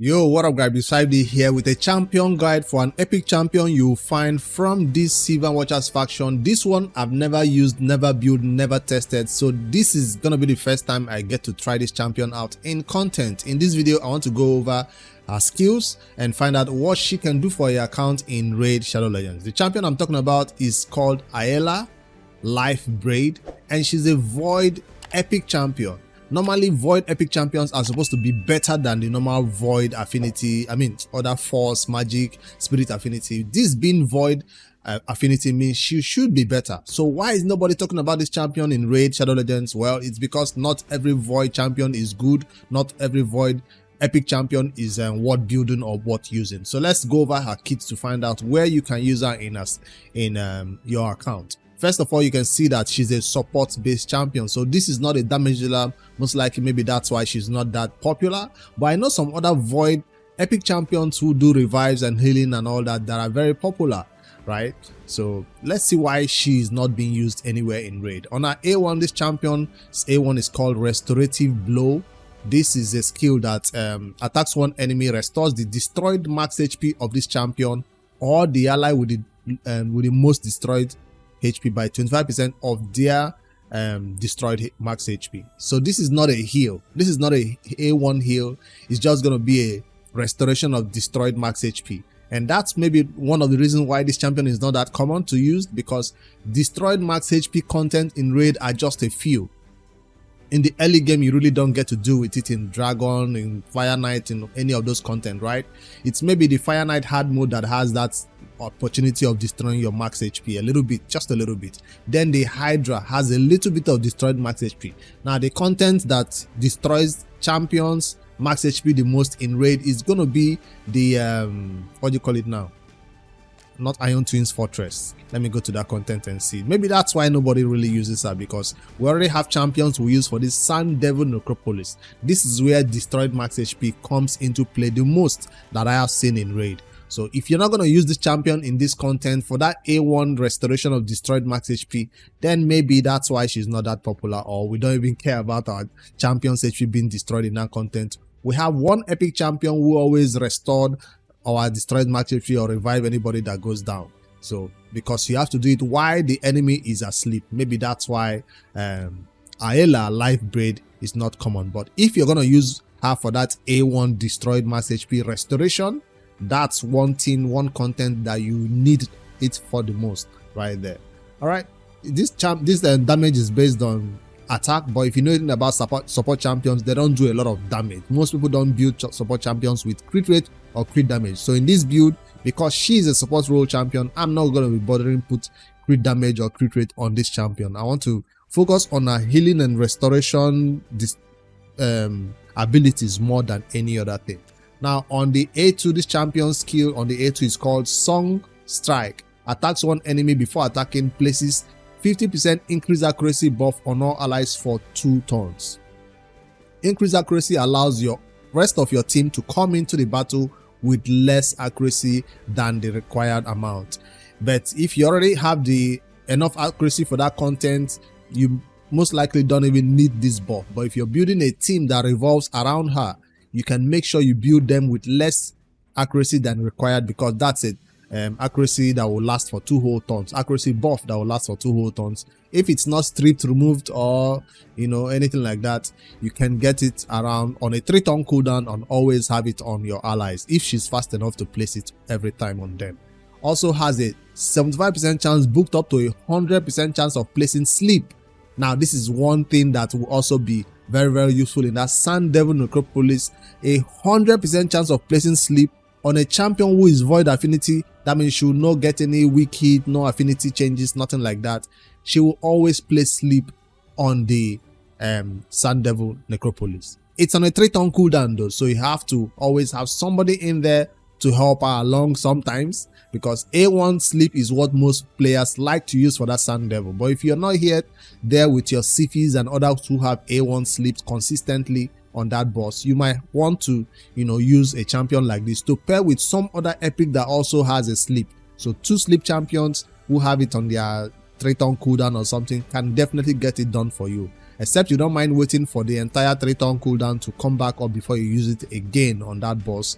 Yo, what up guys, beside me here with a champion guide for an epic champion you'll find from this Sylvan Watchers faction. This one I've never used, never built, never tested, so this is gonna be the first time I get to try this champion out in content. In this video I want to go over her skills and find out what she can do for your account in Raid Shadow Legends. The champion I'm talking about is called Aeila Lifeblade, and she's a void epic champion. Normally void epic champions are supposed to be better than the normal void affinity, other force, magic, spirit affinity. This being void affinity means she should be better. So why is nobody talking about this champion in Raid Shadow Legends? Well, it's because not every void champion is good. Not every void epic champion is worth building or worth using. So let's go over her kits to find out where you can use her in your account. First of all, you can see that she's a support-based champion, so this is not a damage dealer. Most likely, maybe that's why she's not that popular. But I know some other void epic champions who do revives and healing and all that are very popular, right? So let's see why she is not being used anywhere in Raid. On our A1, this champion's A1 is called Restorative Blow. This is a skill that attacks one enemy, restores the destroyed max HP of this champion or the ally with the most destroyed HP by 25% of their destroyed max HP. So this is not a heal. This is not a A1 heal. It's just going to be a restoration of destroyed max HP. And that's maybe one of the reasons why this champion is not that common to use, because destroyed max HP content in Raid are just a few. In the early game, you really don't get to do with it in Dragon, in Fire Knight, in any of those content, right? It's maybe the Fire Knight hard mode that has that opportunity of destroying your max HP a little bit, just a little bit. Then the Hydra has a little bit of destroyed max HP. Now the content that destroys champions max HP the most in Raid is going to be the what do you call it now? Not Iron Twins Fortress. Let me go to that content and see. Maybe that's why nobody really uses her, because we already have champions we use for this Sand Devil Necropolis. This is where destroyed max HP comes into play the most that I have seen in Raid. So if you're not going to use this champion in this content for that A1 restoration of destroyed max HP, then maybe that's why she's not that popular, or we don't even care about our champion's HP being destroyed in that content. We have one epic champion who always restored our destroyed max HP or revive anybody that goes down. So because you have to do it while the enemy is asleep, maybe that's why Aeila Lifeblade is not common. But if you're going to use her for that A1 destroyed max HP restoration, that's one thing, one content that you need it for the most right there. All right, this damage is based on attack, but if you know anything about support champions, they don't do a lot of damage. Most people don't build support champions with crit rate or crit damage. So in this build, because she's a support role champion, I'm not going to be bothering put crit damage or crit rate on this champion. I want to focus on her healing and restoration abilities more than any other thing. Now on the A2, this champion's skill on the A2 is called Song Strike. Attacks one enemy before attacking, places 50% increased accuracy buff on all allies for 2 turns. Increased accuracy allows your rest of your team to come into the battle with less accuracy than the required amount. But if you already have enough accuracy for that content, you most likely don't even need this buff. But if you're building a team that revolves around her, you can make sure you build them with less accuracy than required, because that's it. Accuracy that will last for 2 whole turns, accuracy buff that will last for 2 whole turns. If it's not stripped, removed, or anything like that, you can get it around on a 3-turn cooldown and always have it on your allies if she's fast enough to place it every time on them. Also has a 75% chance booked up to a 100% chance of placing sleep. Now this is one thing that will also be very, very useful in that Sand Devil Necropolis. A 100% chance of placing sleep on a champion who is void affinity. That means she will not get any weak hit, no affinity changes, nothing like that. She will always place sleep on the Sand Devil Necropolis. It's on a 3-turn cooldown though, so you have to always have somebody in there to help her along sometimes, because A1 sleep is what most players like to use for that Sand Devil. But if you're not here there with your Sifis and others who have A1 sleep consistently on that boss, you might want to use a champion like this to pair with some other epic that also has a sleep. So 2 sleep champions who have it on their 3-turn cooldown or something can definitely get it done for you. except you don't mind waiting for the entire 3-turn cooldown to come back up before you use it again on that boss.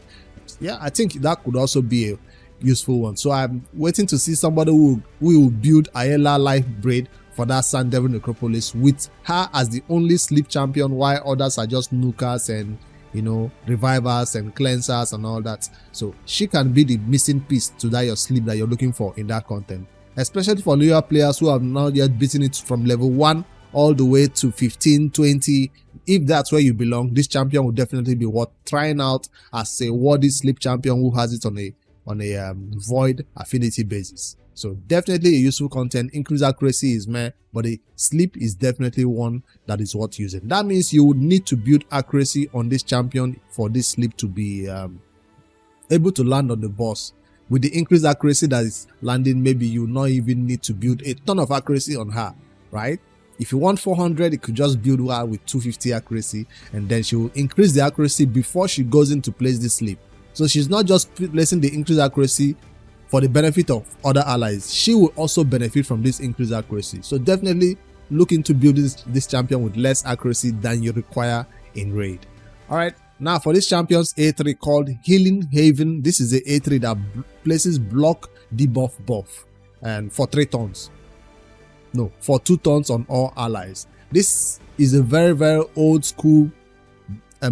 Yeah, I think that could also be a useful one. So I'm waiting to see somebody who will build Aeila Lifeblade for that Sand Devil Necropolis with her as the only sleep champion, while others are just nukers and, you know, revivers and cleansers and all that. So she can be the missing piece to that your sleep that you're looking for in that content, especially for newer players who have not yet beaten it from level 1 all the way to 15, 20. If that's where you belong, this champion will definitely be worth trying out as a worthy sleep champion who has it on a void affinity basis. So definitely a useful content. Increased accuracy is meh, but the sleep is definitely one that is worth using. That means you would need to build accuracy on this champion for this sleep to be able to land on the boss. With the increased accuracy that is landing, maybe you not even need to build a ton of accuracy on her, right? If you want 400, you could just build her with 250 accuracy, and then she will increase the accuracy before she goes in to place this sleep. So she's not just placing the increased accuracy for the benefit of other allies, she will also benefit from this increased accuracy. So definitely look into building this champion with less accuracy than you require in raid. Alright, now for this champion's A3 called Healing Haven, this is the A3 that places block debuff buff and for 3 turns. No, for 2 turns on all allies. This is a very old school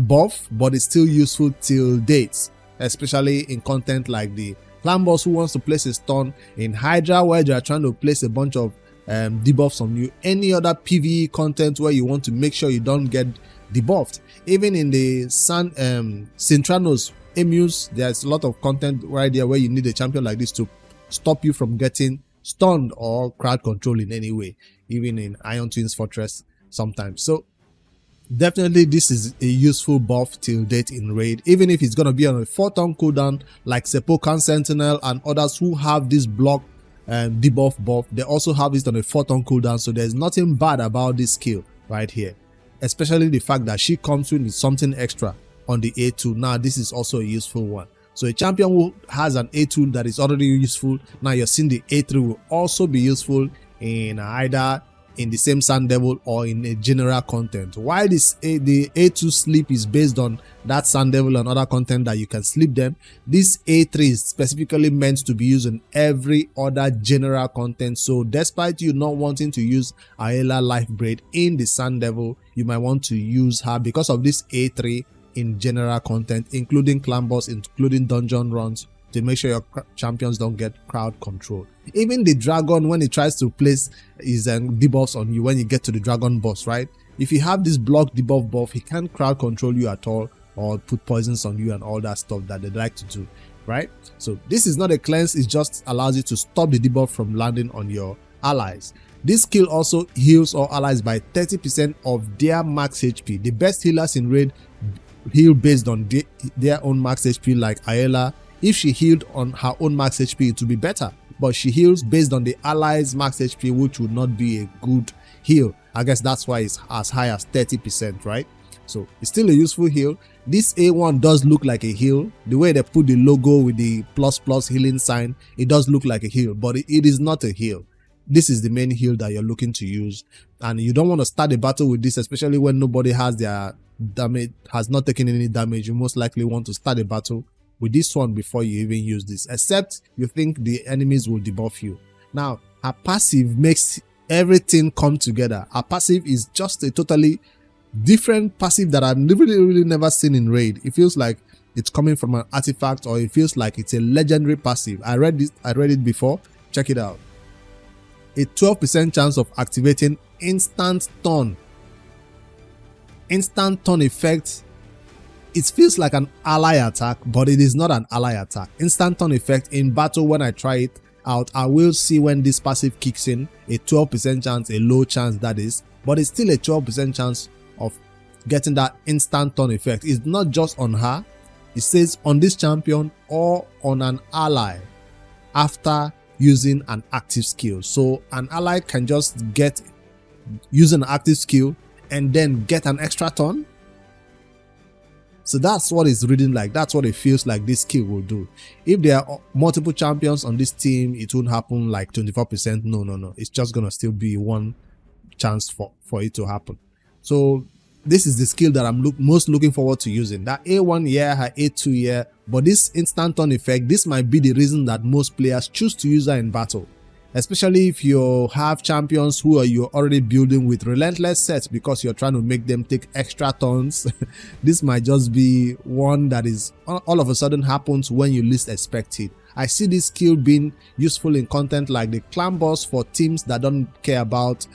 buff, but it's still useful till date, especially in content like the clan boss who wants to place a stun, in Hydra where they are trying to place a bunch of debuffs on you, any other PvE content where you want to make sure you don't get debuffed. Even in the Sintranos emus, there's a lot of content right there where you need a champion like this to stop you from getting stunned or crowd control in any way, even in Iron Twins Fortress sometimes. So definitely this is a useful buff till date in raid, even if it's going to be on a 4-turn cooldown like Sepulchre Sentinel and others who have this block debuff buff. They also have it on a 4-turn cooldown, so there's nothing bad about this skill right here, especially the fact that she comes with something extra on the A2. Now this is also a useful one. So a champion who has an A2 that is already useful, now you're seeing the A3 will also be useful in either in the same Sand Devil or in a general content. While the A2 sleep is based on that Sand Devil and other content that you can sleep them, this A3 is specifically meant to be used in every other general content. So despite you not wanting to use Aeila Lifeblade in the Sand Devil, you might want to use her because of this A3 in general content, including clan boss, including dungeon runs, to make sure your champions don't get crowd control. Even the dragon, when he tries to place his debuffs on you when you get to the dragon boss, right? If you have this block debuff buff, he can't crowd control you at all or put poisons on you and all that stuff that they like to do, right? So this is not a cleanse, it just allows you to stop the debuff from landing on your allies. This skill also heals all allies by 30% of their max HP. The best healers in raid heal based on their own max HP, like Aeila. If she healed on her own max HP, it would be better, but she heals based on the allies max HP, which would not be a good heal. I guess that's why it's as high as 30%, right? So it's still a useful heal. This A1 does look like a heal. The way they put the logo with the ++ healing sign, it does look like a heal, but it is not a heal. This is the main heal that you're looking to use, and you don't want to start a battle with this, especially when nobody has their damage, has not taken any damage. You most likely want to start a battle with this one before you even use this, except you think the enemies will debuff you. Now, her passive makes everything come together. Her passive is just a totally different passive that I've really never seen in raid. It feels like it's coming from an artifact, or it feels like it's a legendary passive. I read it before. Check it out. A 12% chance of activating instant turn. Instant turn effect. It feels like an ally attack, but it is not an ally attack. Instant turn effect in battle. When I try it out, I will see when this passive kicks in. A 12% chance, a low chance that is, but it's still a 12% chance of getting that instant turn effect. It's not just on her. It says on this champion or on an ally after using an active skill. So an ally can just use an active skill and then get an extra turn. So that's what it's reading like. That's what it feels like this skill will do. If there are multiple champions on this team, it won't happen like 24%. No. It's just gonna still be one chance for it to happen. So this is the skill that I'm most looking forward to using. That A1, yeah, her A2, yeah, but this instant on effect, this might be the reason that most players choose to use her in battle. Especially if you have champions who you're already building with relentless sets because you're trying to make them take extra turns. This might just be one that is all of a sudden happens when you least expect it. I see this skill being useful in content like the clan boss for teams that don't care about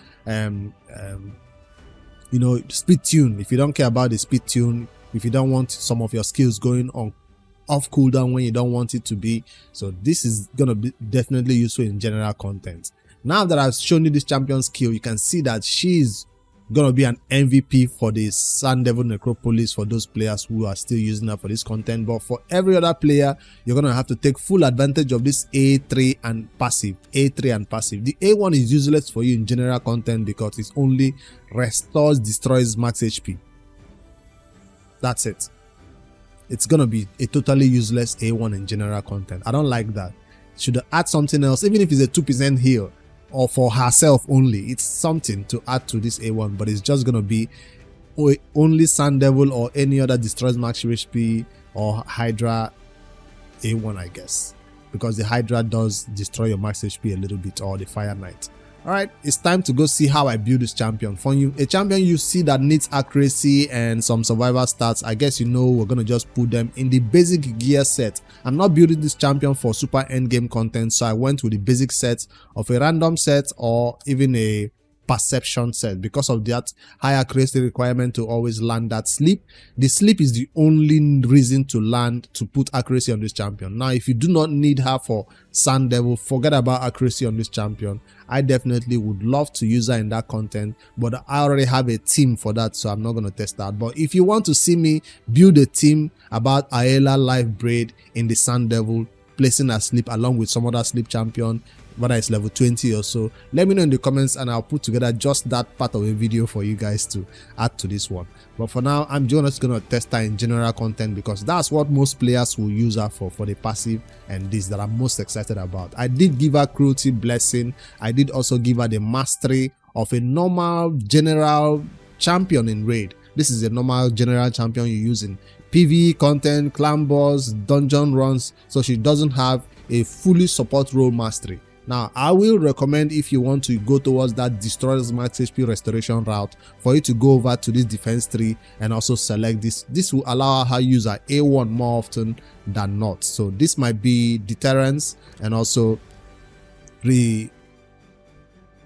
you know, speed tune. If you don't care about the speed tune, if you don't want some of your skills going on off cooldown when you don't want it to be, so this is gonna be definitely useful in general content. Now that I've shown you this champion skill, you can see that she's gonna be an MVP for the Sand Devil Necropolis for those players who are still using her for this content. But for every other player, you're gonna have to take full advantage of this A3 and passive. A3 and passive. The A1 is useless for you in general content because it only restores, destroys max HP. That's it. It's gonna be a totally useless A1 in general content. I don't like that. Should add something else, even if it's a 2% heal or for herself only. It's something to add to this A1, but it's just gonna be only Sand Devil or any other destroys max HP or Hydra A1, I guess, because the Hydra does destroy your max HP a little bit, or the Fire Knight. Alright, it's time to go see how I build this champion. For you, a champion you see that needs accuracy and some survival stats, I guess you know we're gonna just put them in the basic gear set. I'm not building this champion for super endgame content, so I went with the basic set of a random set or even a perception set. Because of that high accuracy requirement to always land that sleep, the sleep is the only reason to land to put accuracy on this champion. Now if you do not need her for Sand Devil, forget about accuracy on this champion. I definitely would love to use her in that content, but I already have a team for that, so I'm not going to test that. But if you want to see me build a team about Aeila Lifeblade in the Sand Devil, placing a sleep along with some other sleep champion, whether it's level 20 or so, let me know in the comments and I'll put together just that part of a video for you guys to add to this one. But for now, I'm just gonna test her in general content because that's what most players will use her for the passive, and this that I'm most excited about. I did give her Cruelty Blessing. I did also give her the mastery of a normal general champion in raid. This is a normal general champion you use in PvE content, clan boss, dungeon runs, so she doesn't have a fully support role mastery. Now, I will recommend, if you want to go towards that destroys max HP restoration route, for you to go over to this defense tree and also select this. This will allow her to use her A1 more often than not. So this might be deterrence and also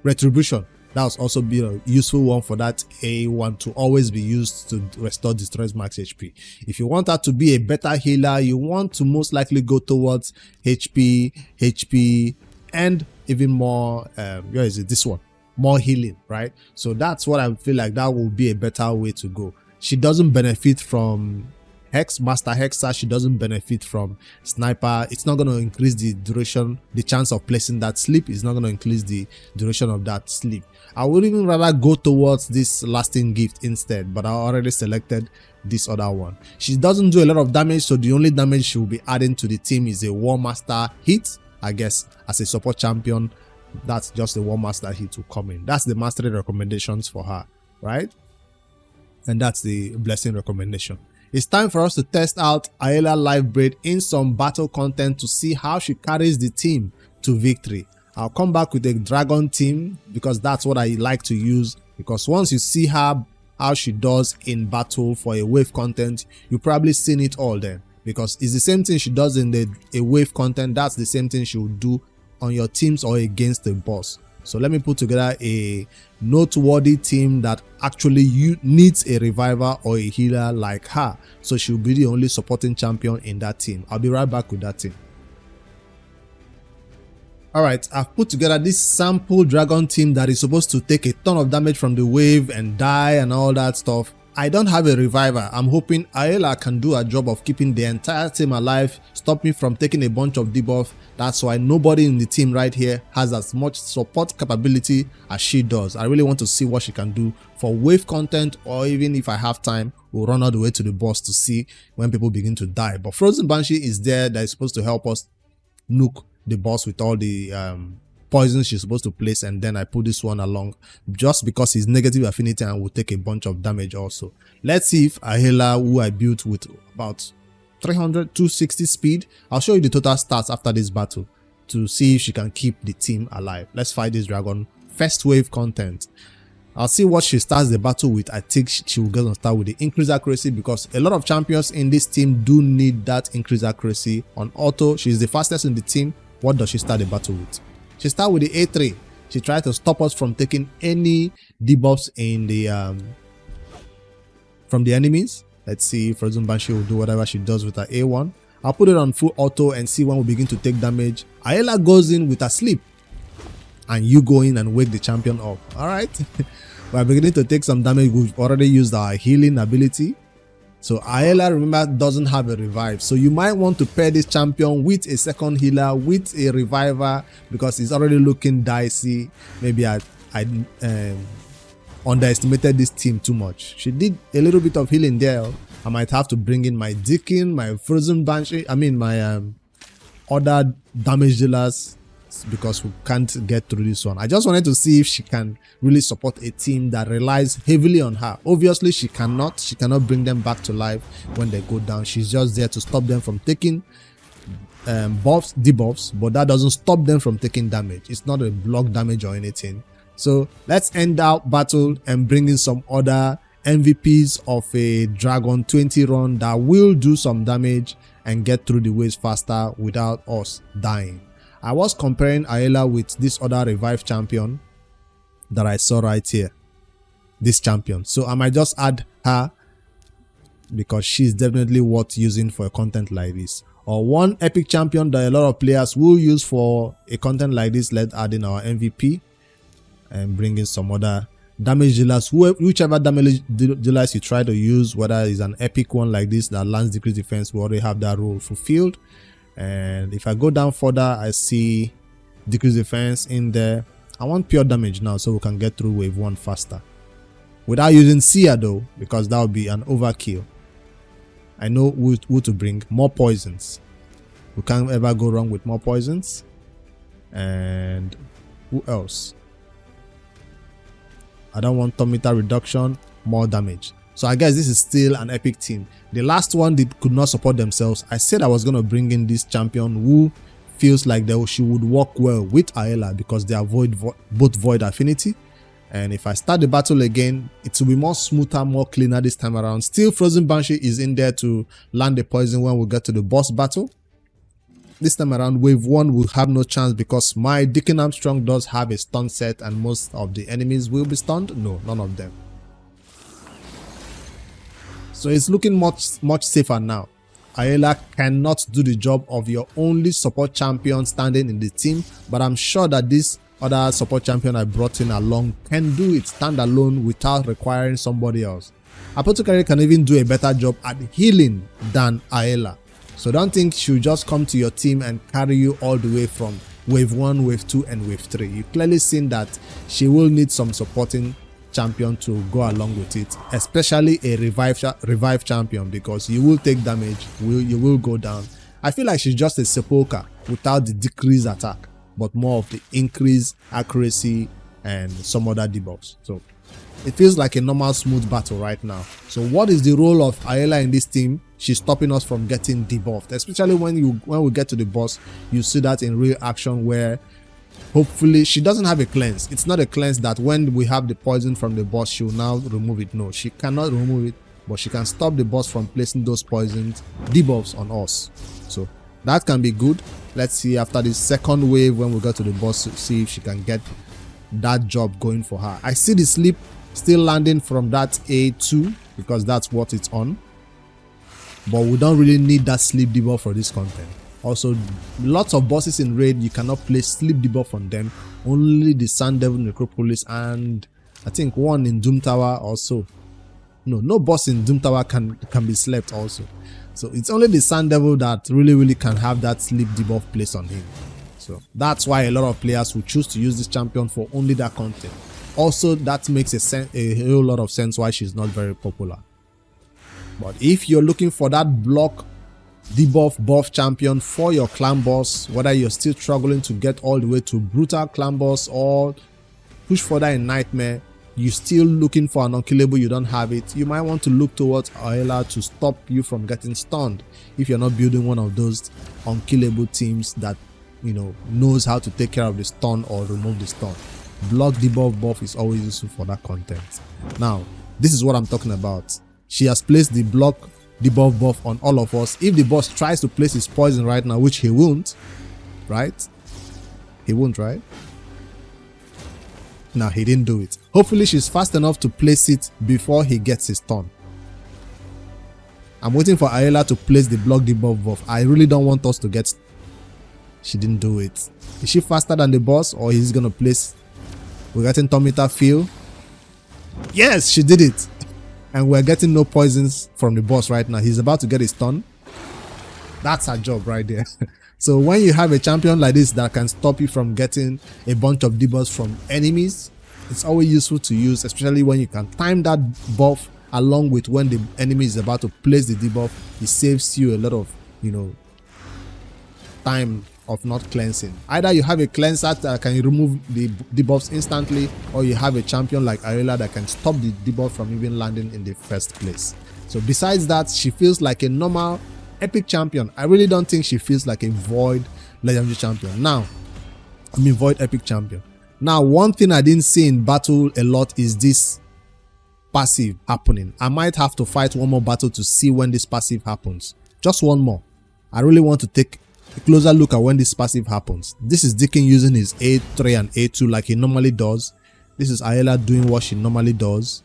retribution. That will also be a useful one for that A1 to always be used to restore destroys max HP. If you want that to be a better healer, you want to most likely go towards HP, and even more where is it, this one, more healing, right? So that's what I feel like that will be a better way to go. She doesn't benefit from Hex, Master Hexer. She doesn't benefit from Sniper. It's not going to increase the duration, the chance of placing that sleep is not going to increase the duration of that sleep. I would even rather go towards this lasting gift instead, but I already selected this other one. She doesn't do a lot of damage, so the only damage she will be adding to the team is a War Master hit. I guess as a support champion, that's just a War Master hit to come in. That's the mastery recommendations for her, right? And that's the blessing recommendation. It's time for us to test out Aeila Lifeblade in some battle content to see how she carries the team to victory. I'll come back with a dragon team because that's what I like to use, because once you see her, how she does in battle for a wave content, you've probably seen it all then. Because it's the same thing she does in a wave content, that's the same thing she will do on your teams or against the boss. So let me put together a noteworthy team that actually needs a reviver or a healer like her. So she'll be the only supporting champion in that team. I'll be right back with that team. Alright, I've put together this sample dragon team that is supposed to take a ton of damage from the wave and die and all that stuff. I don't have a reviver. I'm hoping Aeila can do a job of keeping the entire team alive, stop me from taking a bunch of debuff. That's why nobody in the team right here has as much support capability as she does. I really want to see what she can do for wave content, or even if I have time, we'll run all the way to the boss to see when people begin to die. But Frozen Banshee is there, that is supposed to help us nuke the boss with all the poisons she's supposed to place, and then I put this one along just because he's negative affinity and will take a bunch of damage also. Let's see if Aeila, who I built with about 300, 260 speed, I'll show you the total stats after this battle to see if she can keep the team alive. Let's fight this dragon. First wave content. I'll see what she starts the battle with. I think she will gonna start with the increased accuracy, because a lot of champions in this team do need that increased accuracy. On auto, she's the fastest in the team. What does she start the battle with? She starts with the A3. She tries to stop us from taking any debuffs in the from the enemies. Let's see if Frozen Banshee will do whatever she does with her A1. I'll put it on full auto and see when we begin to take damage. Aeila goes in with a sleep, and you go in and wake the champion up. Alright. We're beginning to take some damage. We've already used our healing ability. So Aeila, remember, doesn't have a revive. So you might want to pair this champion with a second healer, with a reviver, because it's already looking dicey. Maybe I underestimated this team too much. She did a little bit of healing there. I might have to bring in my Deacon, my Frozen Banshee, my other damage dealers, because we can't get through this one. I just wanted to see if she can really support a team that relies heavily on her. Obviously she cannot bring them back to life when they go down. She's just there to stop them from taking debuffs, but that doesn't stop them from taking damage. It's not a block damage or anything. So let's end out battle and bring in some other MVPs of a Dragon 20 run that will do some damage and get through the waves faster without us dying. I was comparing Aeila with this other revive champion that I saw right here. This champion. So I might just add her because she's definitely worth using for a content like this. Or one epic champion that a lot of players will use for a content like this. Let's add in our MVP and bring in some other damage dealers. Whichever damage dealers you try to use, whether it's an epic one like this that lands decreased defense, we already have that role fulfilled. And if I go down further, I see decreased defense in there. I want pure damage now so we can get through wave 1 faster. Without using Seer though, because that would be an overkill. I know who to bring. More poisons. We can't ever go wrong with more poisons. And who else? I don't want turn meter reduction, more damage. So I guess this is still an epic team. The last one could not support themselves. I said I was going to bring in this champion who feels like she would work well with Aeila because they avoid both void affinity. And if I start the battle again, it will be more smoother, more cleaner this time around. Still, Frozen Banshee is in there to land the poison when we get to the boss battle. This time around, wave 1 will have no chance because my Deacon Armstrong does have a stun set and most of the enemies will be stunned. No, none of them. So it's looking much safer now. Aeila cannot do the job of your only support champion standing in the team, but I'm sure that this other support champion I brought in along can do it stand alone without requiring somebody else. Apothecary can even do a better job at healing than Aeila. So don't think she'll just come to your team and carry you all the way from wave 1, wave 2 and wave 3. You've clearly seen that she will need some supporting champion to go along with it, especially a revive champion, because you will take damage, you will go down. I feel like she's just a sepulcher without the decreased attack, but more of the increased accuracy and some other debuffs. So it feels like a normal smooth battle right now. So what is the role of Aeila in this team? She's stopping us from getting debuffed, especially when we get to the boss. You see that in real action where hopefully she doesn't have a cleanse. It's not a cleanse that when we have the poison from the boss she'll now remove it. No, she cannot remove it, but she can stop the boss from placing those poisons debuffs on us. So that can be good. Let's see after this second wave when we go to the boss, see if she can get that job going for her. I see the sleep still landing from that A2 because that's what it's on, but we don't really need that sleep debuff for this content. Also, lots of bosses in raid, you cannot place sleep debuff on them. Only the Sand Devil Necropolis and I think one in Doom Tower also. No boss in Doom Tower can be slept also. So it's only the Sand Devil that really can have that sleep debuff placed on him. So that's why a lot of players will choose to use this champion for only that content. Also, that makes a whole lot of sense why she's not very popular. But if you're looking for that block debuff buff champion for your clan boss, whether you're still struggling to get all the way to brutal clan boss or push further in nightmare, you're still looking for an unkillable, you don't have it, you might want to look towards Aeila to stop you from getting stunned if you're not building one of those unkillable teams that, you know, knows how to take care of the stun or remove the stun. Block debuff buff is always useful for that content. Now, this is what I'm talking about. She has placed the block debuff buff on all of us. If the boss tries to place his poison right now, which he won't, right? He won't, right? Now, he didn't do it. Hopefully, she's fast enough to place it before he gets his turn. I'm waiting for Aeila to place the block debuff buff. I really don't want us to get... She didn't do it. Is she faster than the boss, or is he going to place... We're getting Tometer feel. Yes, she did it. And we're getting no poisons from the boss right now. He's about to get his turn. That's her job right there. So when you have a champion like this that can stop you from getting a bunch of debuffs from enemies, it's always useful to use, especially when you can time that buff along with when the enemy is about to place the debuff. It saves you a lot of, you know, time of not cleansing. Either you have a cleanser that can remove the debuffs instantly, or you have a champion like Aeila that can stop the debuff from even landing in the first place. So besides that, she feels like a normal epic champion. I really don't think she feels like a void legendary champion. Void epic champion. Now, one thing I didn't see in battle a lot is this passive happening. I might have to fight one more battle to see when this passive happens. Just one more. I really want to take a closer look at when this passive happens. This is Deacon using his A3 and A2 like he normally does. This is Aeila doing what she normally does.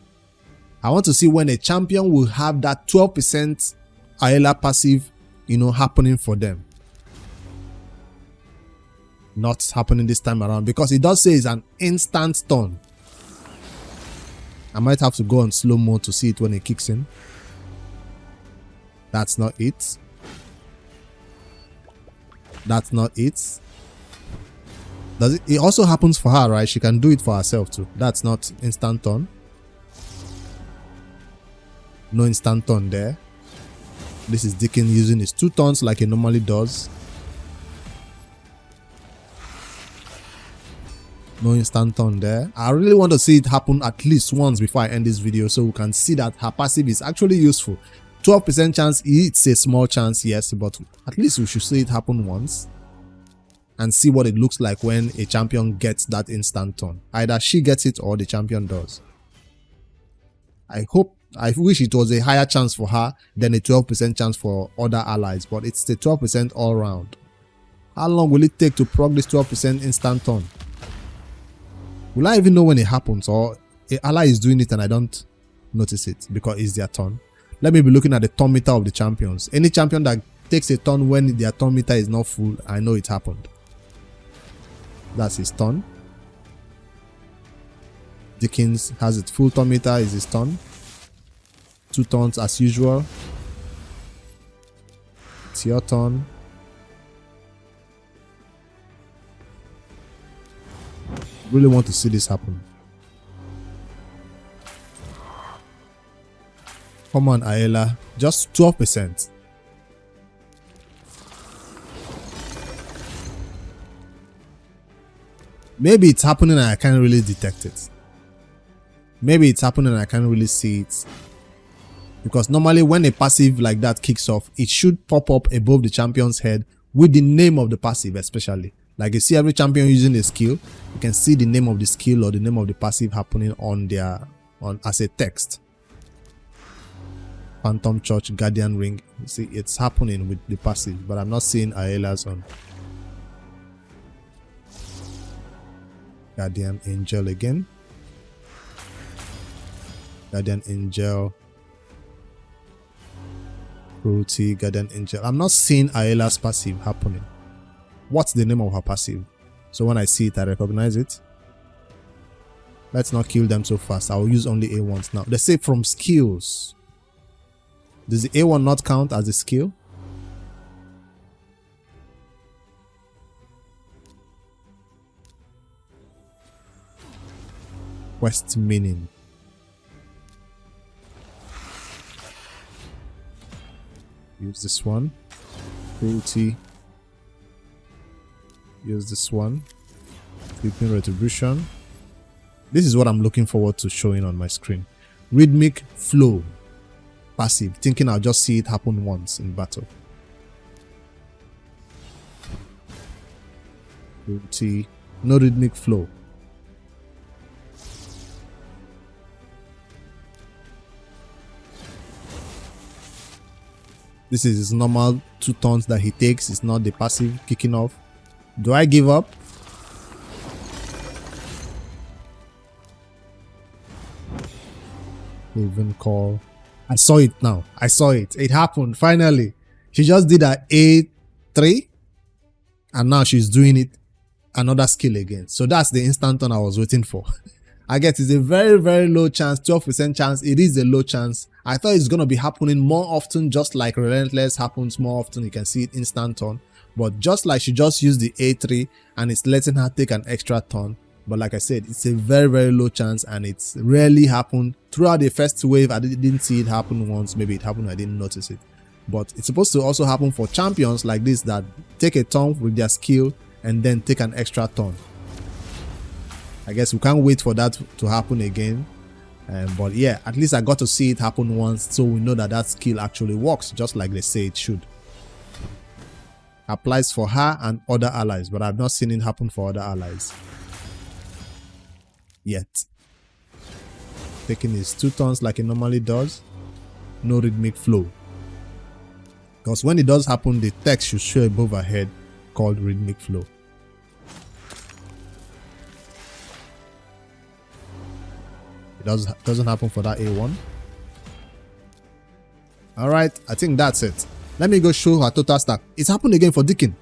I want to see when a champion will have that 12% Aeila passive, you know, happening for them. Not happening this time around, because it does say it's an instant stun. I might have to go on slow mode to see it when it kicks in. That's not it. That's not it. Does it? It also happens for her, right? She can do it for herself too. That's not instant turn. No instant turn there. This is Deacon using his 2 turns like he normally does. No instant turn there. I really want to see it happen at least once before I end this video, so we can see that her passive is actually useful. 12% chance, it's a small chance, yes, but at least we should see it happen once and see what it looks like when a champion gets that instant turn. Either she gets it or the champion does. I wish it was a higher chance for her than a 12% chance for other allies, but it's the 12% all round. How long will it take to proc this 12% instant turn? Will I even know when it happens, or an ally is doing it and I don't notice it because it's their turn? Let me be looking at the turn meter of the champions. Any champion that takes a turn when their turn meter is not full, I know it happened. That's his turn. Dickens has its full turn meter, is his turn. 2 turns as usual. It's your turn. Really want to see this happen. Come on, Aeila. Just 12%. Maybe it's happening and I can't really detect it. Maybe it's happening and I can't really see it. Because normally when a passive like that kicks off, it should pop up above the champion's head with the name of the passive especially. Like you see every champion using a skill, you can see the name of the skill or the name of the passive happening on as a text. Phantom Church, Guardian Ring. You see, it's happening with the passive, but I'm not seeing Aeila's on. Guardian Angel again. Guardian Angel. Cruelty, Guardian Angel. I'm not seeing Aeila's passive happening. What's the name of her passive? So when I see it, I recognize it. Let's not kill them so fast. I'll use only A1s now. They say from skills. Does the A1 not count as a skill? Quest meaning. Use this one. Cruelty. Use this one. Flipping Retribution. This is what I'm looking forward to showing on my screen. Rhythmic Flow. Passive. Thinking I'll just see it happen once in battle. Cruelty. No Rhythmic Flow. This is his normal 2 turns that he takes. It's not the passive kicking off. Do I give up? Even call. I saw it now. I saw it. It happened finally. She just did her A3 and now she's doing it another skill again. So that's the instant turn I was waiting for. I guess it's a very, very low chance, 12% chance. It is a low chance. I thought it's going to be happening more often, just like Relentless happens more often. You can see it instant turn. But just like she just used the A3 and it's letting her take an extra turn. But like I said, it's a very, very low chance and it's rarely happened. Throughout the first wave, I didn't see it happen once. Maybe it happened, I didn't notice it. But it's supposed to also happen for champions like this that take a turn with their skill and then take an extra turn. I guess we can't wait for that to happen again. But yeah, at least I got to see it happen once, so we know that that skill actually works just like they say it should. Applies for her and other allies, but I've not seen it happen for other allies yet. Taking his 2 turns like it normally does. No Rhythmic Flow. Because when it does happen, the text should show above her head called Rhythmic Flow. It doesn't happen for that A1. Alright, I think that's it. Let me go show her total stack. It's happened again for Deacon.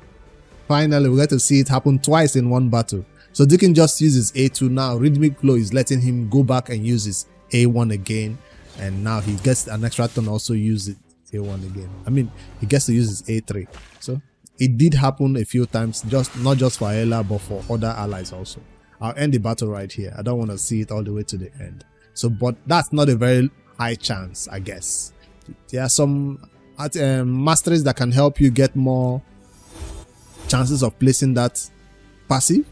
Finally, we get to see it happen twice in one battle. So Deacon just uses A2 now. Rhythmic Flow is letting him go back and use his A1 again. And now he gets an extra turn also use it A1 again. I mean, he gets to use his A3. So it did happen a few times, not just for Aeila, but for other allies also. I'll end the battle right here. I don't want to see it all the way to the end. So, but that's not a very high chance, I guess. There are some masteries that can help you get more chances of placing that passive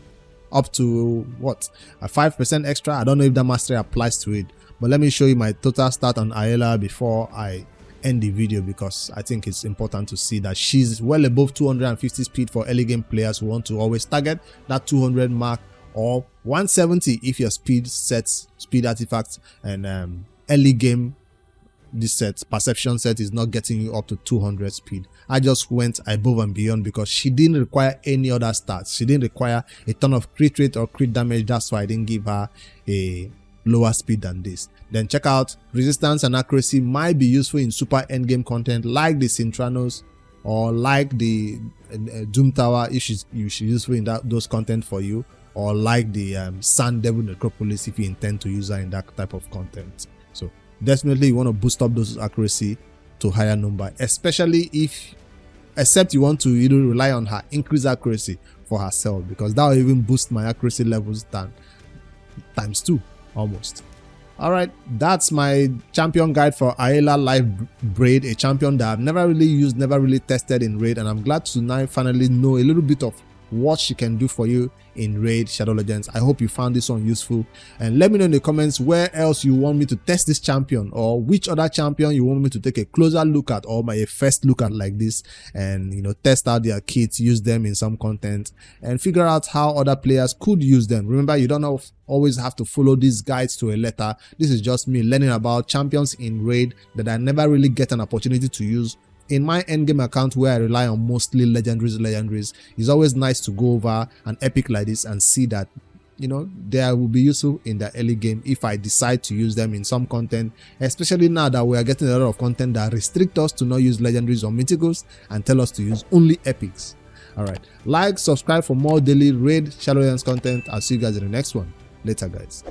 up to what, a 5% extra. I don't know if that mastery applies to it, but let me show you my total stat on Aeila before I end the video, because I think it's important to see that she's well above 250 speed for early game players who want to always target that 200 mark, or 170 if your speed artifacts and early game this set perception set is not getting you up to 200 speed. I just went above and beyond because she didn't require any other stats. She didn't require a ton of crit rate or crit damage. That's why I didn't give her a lower speed than this. Then check out resistance and accuracy might be useful in super endgame content like the Sintranos or like the Doom Tower if she's useful in those content for you, or like the Sand Devil Necropolis if you intend to use her in that type of content. So definitely you want to boost up those accuracy to higher number, especially except you want to either rely on her increased accuracy for herself, because that will even boost my accuracy levels times 2 almost. All right, that's my champion guide for Aeila Lifeblade, a champion that I've never really used, never really tested in raid, and I'm glad to now finally know a little bit of what she can do for you in raid Shadow Legends. I hope you found this one useful, and let me know in the comments where else you want me to test this champion, or which other champion you want me to take a closer look at, or my first look at like this, and test out their kits, use them in some content, and figure out how other players could use them. Remember, you don't always have to follow these guides to a letter. This is just me learning about champions in raid that I never really get an opportunity to use in my endgame account, where I rely on mostly legendaries. It's always nice to go over an epic like this and see that they will be useful in the early game if I decide to use them in some content, especially now that we are getting a lot of content that restrict us to not use legendaries or mythicals and tell us to use only epics. All right, like, subscribe for more daily raid Shadow Legends content. I'll see you guys in the next one. Later, guys.